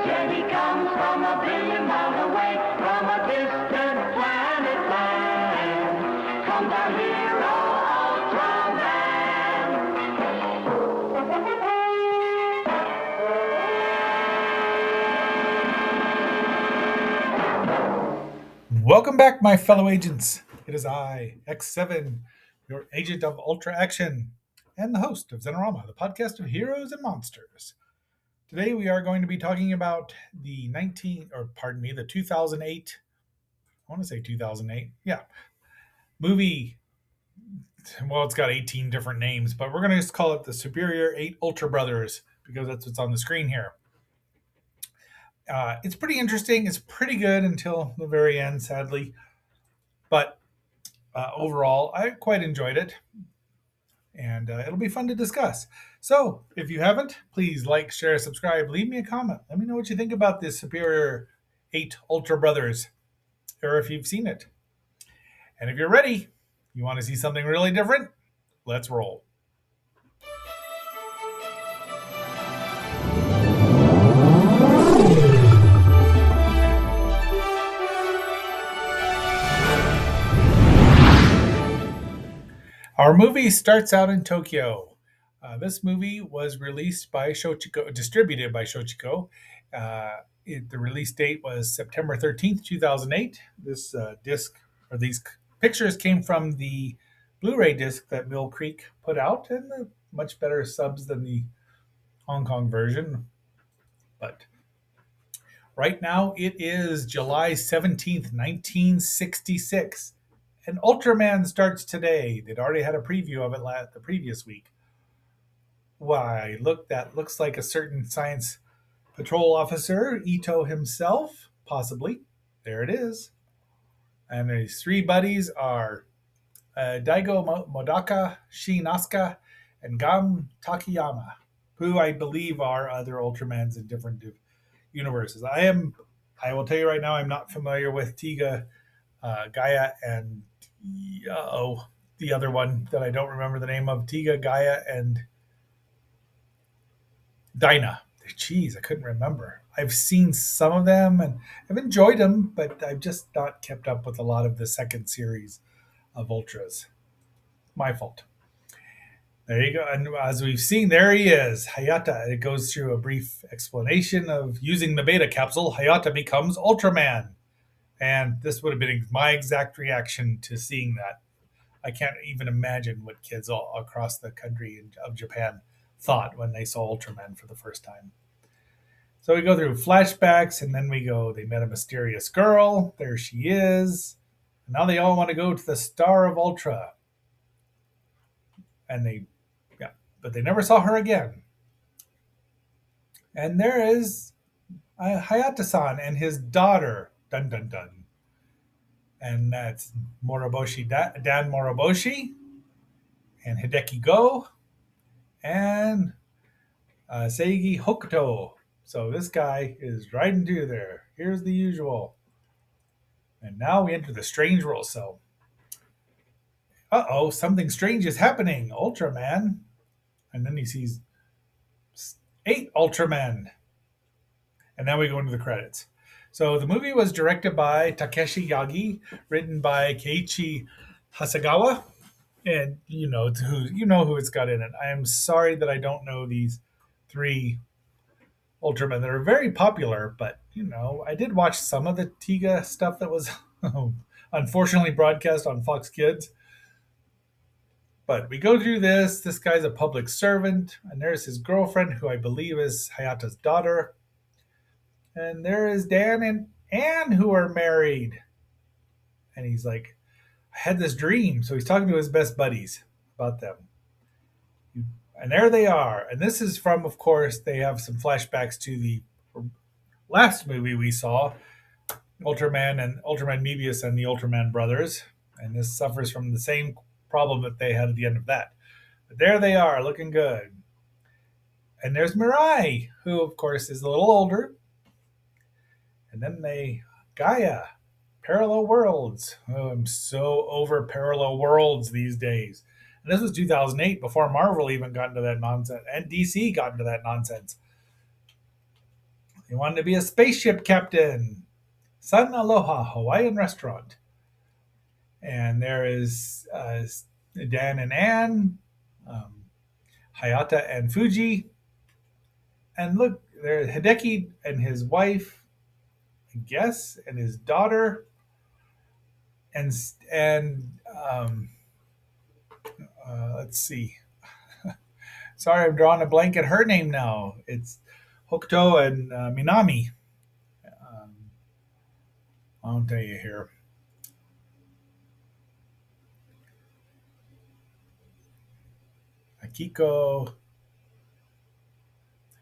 said he comes from a billion miles away, from a distant planet land. Comes our hero, Ultraman. Welcome back, my fellow agents. It is I, X7, your agent of Ultra Action, and the host of Xenorama, the podcast of heroes and monsters. Today we are going to be talking about the 2008, I want to say 2008, yeah, movie. Well, it's got 18 different names, but we're going to just call it the Superior 8 Ultra Brothers because that's what's on the screen here. It's pretty interesting. It's pretty good until the very end, sadly. But overall, I quite enjoyed it. And it'll be fun to discuss. So if you haven't, please like, share, subscribe, leave me a comment. Let me know what you think about this Superior 8 Ultra Brothers, or if you've seen it. And if you're ready, you want to see something really different, let's roll. Our movie starts out in Tokyo. This movie was released by Shochiku, distributed by Shochiku. The release date was September 13th, 2008. This disc, or these pictures, came from the Blu-ray disc that Mill Creek put out, and they're much better subs than the Hong Kong version. But right now it is July 17th, 1966. And Ultraman starts today. They'd already had a preview of it the previous week. Why, look, that looks like a certain science patrol officer, Ito himself, possibly. There it is. And his three buddies are Daigo Modaka, Shi Nasuka, and Gam Takayama, who I believe are other Ultramans in different universes. I will tell you right now, I'm not familiar with Tiga, Gaia, and the other one that I don't remember the name of. Tiga, Gaia, and Dinah. Jeez, I couldn't remember. I've seen some of them and I've enjoyed them, but I've just not kept up with a lot of the second series of Ultras. My fault. There you go. And as we've seen, there he is, Hayata. It goes through a brief explanation of using the beta capsule. Hayata becomes Ultraman. And this would have been my exact reaction to seeing that. I can't even imagine what kids all across the country of Japan thought when they saw Ultraman for the first time. So we go through flashbacks, and then they met a mysterious girl. There she is. And now they all want to go to the Star of Ultra. But they never saw her again. And there is Hayata-san and his daughter. Dun, dun, dun. And that's Moroboshi, Dan Moroboshi, and Hideki Go, and Seigi Hokuto. So this guy is riding through there. Here's the usual. And now we enter the strange world. So, something strange is happening. Ultraman. And then he sees 8 Ultramen. And now we go into the credits. So the movie was directed by Takeshi Yagi, written by Keiichi Hasegawa, and you know who it's got in it. I am sorry that I don't know these 3 Ultramen that are very popular, but I did watch some of the Tiga stuff that was unfortunately broadcast on Fox Kids. But we go through this. This guy's a public servant, and there's his girlfriend, who I believe is Hayata's daughter. And there is Dan and Anne, who are married. And he's like, I had this dream. So he's talking to his best buddies about them. And there they are. And this is from, of course, they have some flashbacks to the last movie we saw, Ultraman Mebius and the Ultraman brothers. And this suffers from the same problem that they had at the end of that. But there they are, looking good. And there's Mirai, who, of course, is a little older. And then Gaia, Parallel Worlds. Oh, I'm so over Parallel Worlds these days. And this was 2008, before Marvel even got into that nonsense, and DC got into that nonsense. He wanted to be a spaceship captain. Sun Aloha Hawaiian Restaurant. And there is Dan and Anne, um, Hayata and Fuji. And look, there's Hideki and his wife, I guess, and his daughter. And let's see. Sorry, I'm drawing a blank at her name now. It's Hokuto and Minami. Um, I'll tell you here. Akiko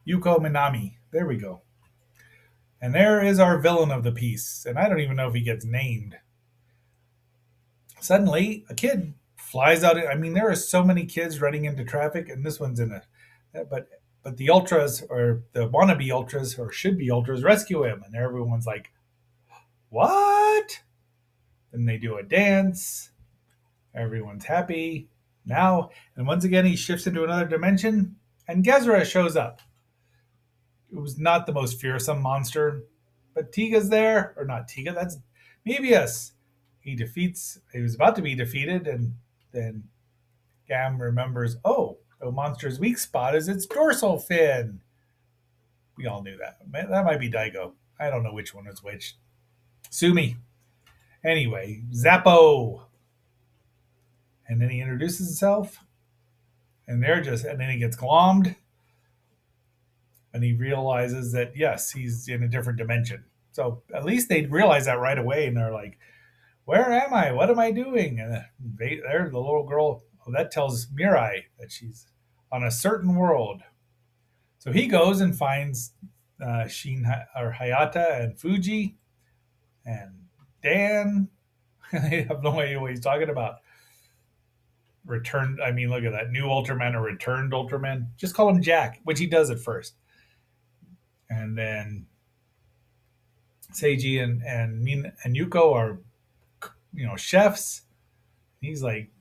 Yuko Minami. There we go. And there is our villain of the piece. And I don't even know if he gets named. Suddenly, a kid flies out. I mean, there are so many kids running into traffic, and this one's in a. But the ultras or the wannabe ultras or should be ultras rescue him, and everyone's like, "What?" Then they do a dance. Everyone's happy now, and once again he shifts into another dimension, and Gezra shows up. It was not the most fearsome monster, but Tiga's there, or not Tiga. That's Mebius. He was about to be defeated, and then Gam remembers, oh, the monster's weak spot is its dorsal fin. We all knew that. That might be Daigo. I don't know which one is which. Sue me. Anyway, Zappo. And then he introduces himself, and then he gets glommed, and he realizes that, yes, he's in a different dimension. So at least they realize that right away, and they're like, where am I? What am I doing? And there, the little girl, that tells Mirai that she's on a certain world. So he goes and finds or Hayata and Fuji and Dan. They have no idea what he's talking about. Look at that. New Ultraman or returned Ultraman. Just call him Jack, which he does at first. And then Seiji and Yuko are, chefs. He's like,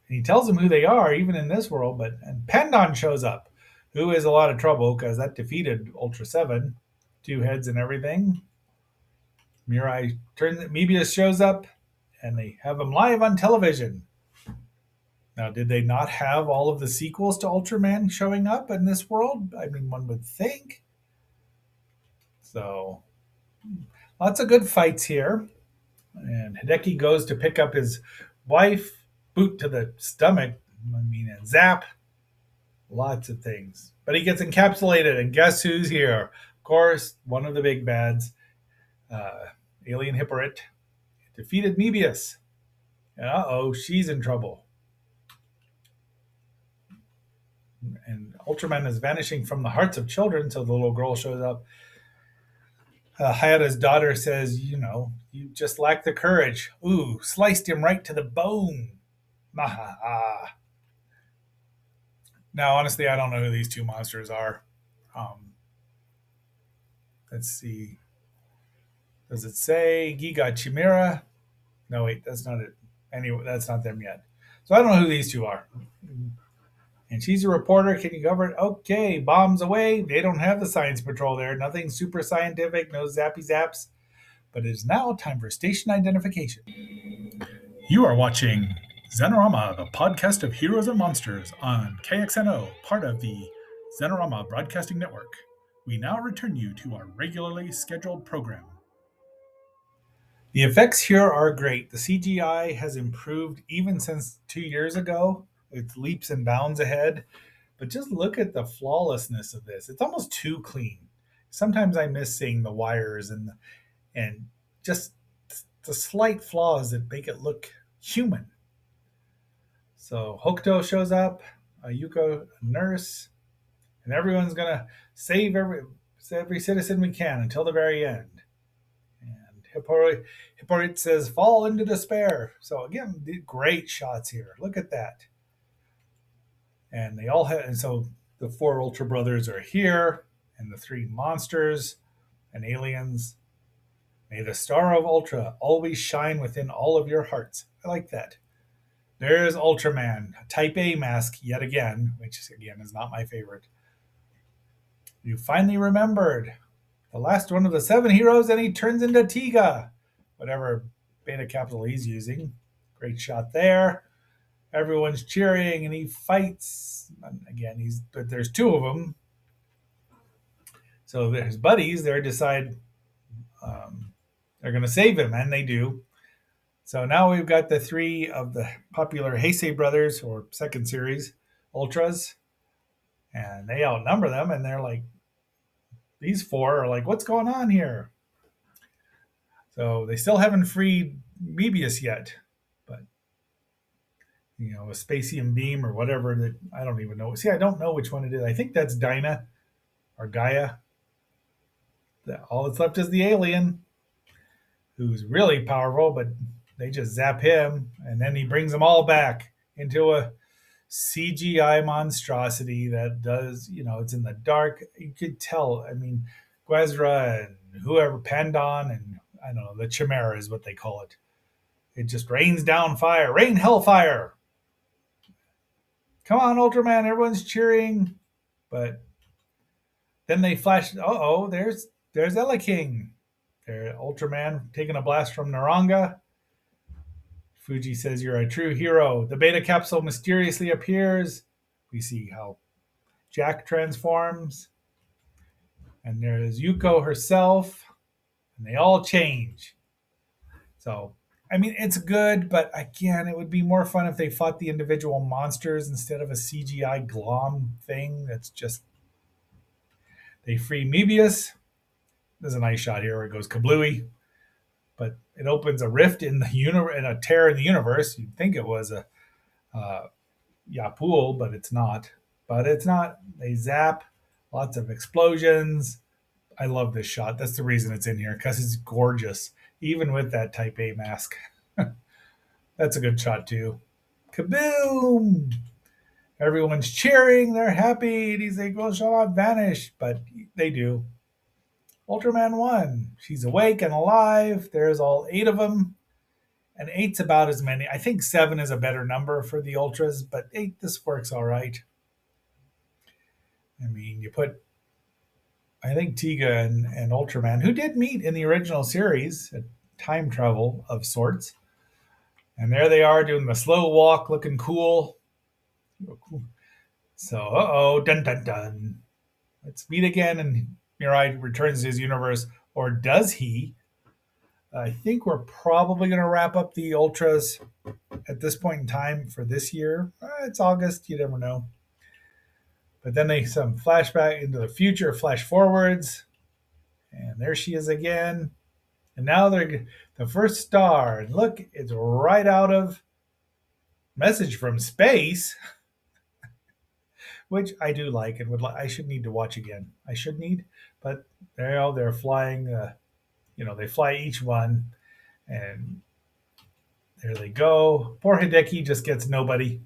he tells them who they are, even in this world. And Pendon shows up, who is a lot of trouble because that defeated Ultra 7, 2 heads and everything. Mebius shows up, and they have him live on television. Now, did they not have all of the sequels to Ultraman showing up in this world? I mean, one would think. So, lots of good fights here. And Hideki goes to pick up his wife, boot to the stomach, and zap. Lots of things. But he gets encapsulated, and guess who's here? Of course, one of the big bads, Alien Hippolyte, defeated Mebius. And she's in trouble. And Ultraman is vanishing from the hearts of children, so the little girl shows up. Hayata's daughter says, you just lack the courage. Ooh, sliced him right to the bone. Now, honestly, I don't know who these two monsters are. Let's see. Does it say Giga Chimera? No, wait, that's not it. Anyway, that's not them yet. So I don't know who these two are. And she's a reporter. Can you cover it? Okay, bombs away. They don't have the science patrol there. Nothing super scientific, no zappy zaps. But it is now time for station identification. You are watching Xenorama, the podcast of heroes and monsters on KXNO, part of the Xenorama Broadcasting Network. We now return you to our regularly scheduled program. The effects here are great. The CGI has improved even since 2 years ago. It's leaps and bounds ahead. But just look at the flawlessness of this. It's almost too clean. Sometimes I miss seeing the wires and just the slight flaws that make it look human. So Hokuto shows up, Yuko, a nurse, and everyone's gonna save every citizen we can until the very end. Hippolyte says, fall into despair. So again, great shots here. Look at that. And they all have, and so the 4 Ultra Brothers are here, and the 3 monsters and aliens. May the star of Ultra always shine within all of your hearts. I like that. There's Ultraman, Type A mask yet again, which again is not my favorite. You finally remembered. the last one of the 7 heroes, and he turns into Tiga, whatever beta capsule he's using. Great shot there. Everyone's cheering, and he fights. And again, but there's 2 of them. So his buddies, they decide they're going to save him, and they do. So now we've got the 3 of the popular Heisei brothers, or second series, Ultras, and they outnumber them, and they're like, these 4 are like, what's going on here? So they still haven't freed Mebius yet, but a Spacium beam or whatever that I don't even know. See, I don't know which one it is. I think that's Dinah or Gaia. All that's left is the alien, who's really powerful, but they just zap him, and then he brings them all back into a CGI monstrosity that does, it's in the dark. You could tell. I mean, Guezra and whoever, Pandon, and I don't know, the Chimera is what they call it. It just rains down fire. Rain hellfire. Come on, Ultraman. Everyone's cheering. But then they flash. Uh-oh, there's Ella King. There, Ultraman taking a blast from Naranga. Fuji says, you're a true hero. The beta capsule mysteriously appears. We see how Jack transforms. And there's Yuko herself. And they all change. So, I mean, it's good, but again, it would be more fun if they fought the individual monsters instead of a CGI glom thing that's just... They free Mebius. There's a nice shot here where it goes kablooey. But it opens a rift in the universe, and a tear in the universe. You'd think it was a Yapul, but it's not. They zap, lots of explosions. I love this shot. That's the reason it's in here, because it's gorgeous, even with that Type A mask. That's a good shot too. Kaboom! Everyone's cheering. They're happy. These eagles shall not vanish, but they do. Ultraman won. She's awake and alive. There's all 8 of them. And 8's about as many. I think 7 is a better number for the Ultras, but 8, this works all right. I mean, you put, I think, Tiga and Ultraman, who did meet in the original series, a time travel of sorts. And there they are doing the slow walk, looking cool. So, uh-oh, dun dun dun. Let's meet again, and Mirai returns to his universe, or does he? I think we're probably going to wrap up the Ultras at this point in time for this year. It's August, you never know. But then they some flashback into the future, flash forwards, and there she is again. And now they're the first star. And look, it's right out of Message from Space, which I do like and I should need to watch again. But they're flying. They fly each one, and there they go. Poor Hideki just gets nobody.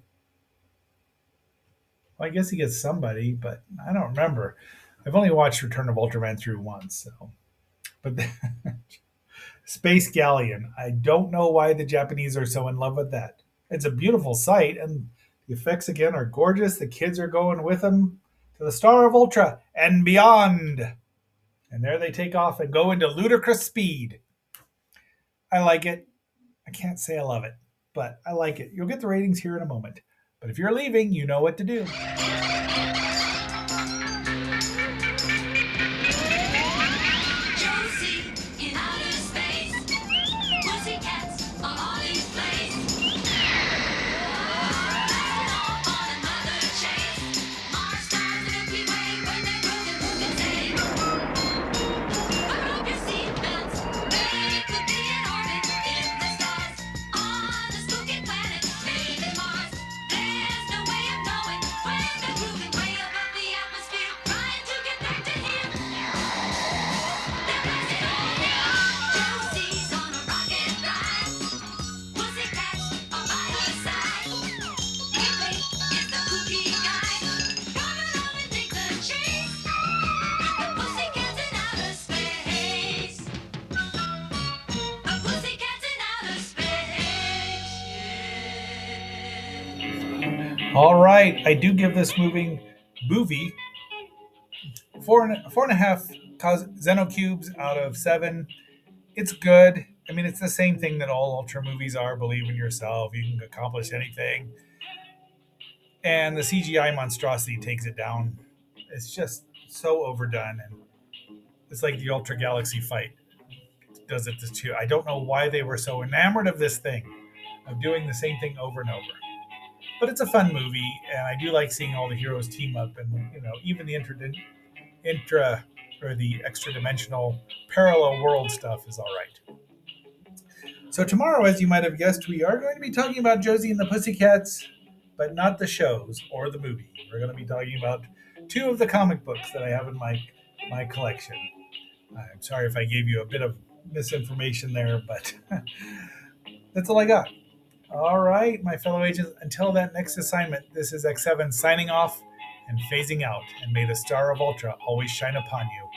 Well, I guess he gets somebody, but I don't remember. I've only watched Return of Ultraman through once, so. But Space Galleon. I don't know why the Japanese are so in love with that. It's a beautiful sight, and the effects again are gorgeous. The kids are going with them to the Star of Ultra and beyond. And there they take off and go into ludicrous speed. I like it. I can't say I love it, but I like it. You'll get the ratings here in a moment. But if you're leaving, you know what to do. All right, I do give this movie four and a half Xenocubes out of 7. It's good. I mean, it's the same thing that all Ultra movies are. Believe in yourself. You can accomplish anything. And the CGI monstrosity takes it down. It's just so overdone. And it's like the Ultra Galaxy fight does it too. I don't know why they were so enamored of this thing, of doing the same thing over and over. But it's a fun movie, and I do like seeing all the heroes team up, and even the intra or the extra dimensional parallel world stuff is all right. So tomorrow, as you might have guessed, we are going to be talking about Josie and the Pussycats, but not the shows or the movie. We're going to be talking about 2 of the comic books that I have in my collection. I'm sorry if I gave you a bit of misinformation there, but that's all I got. All right, my fellow agents, until that next assignment, this is X7 signing off and phasing out, and may the star of Ultra always shine upon you.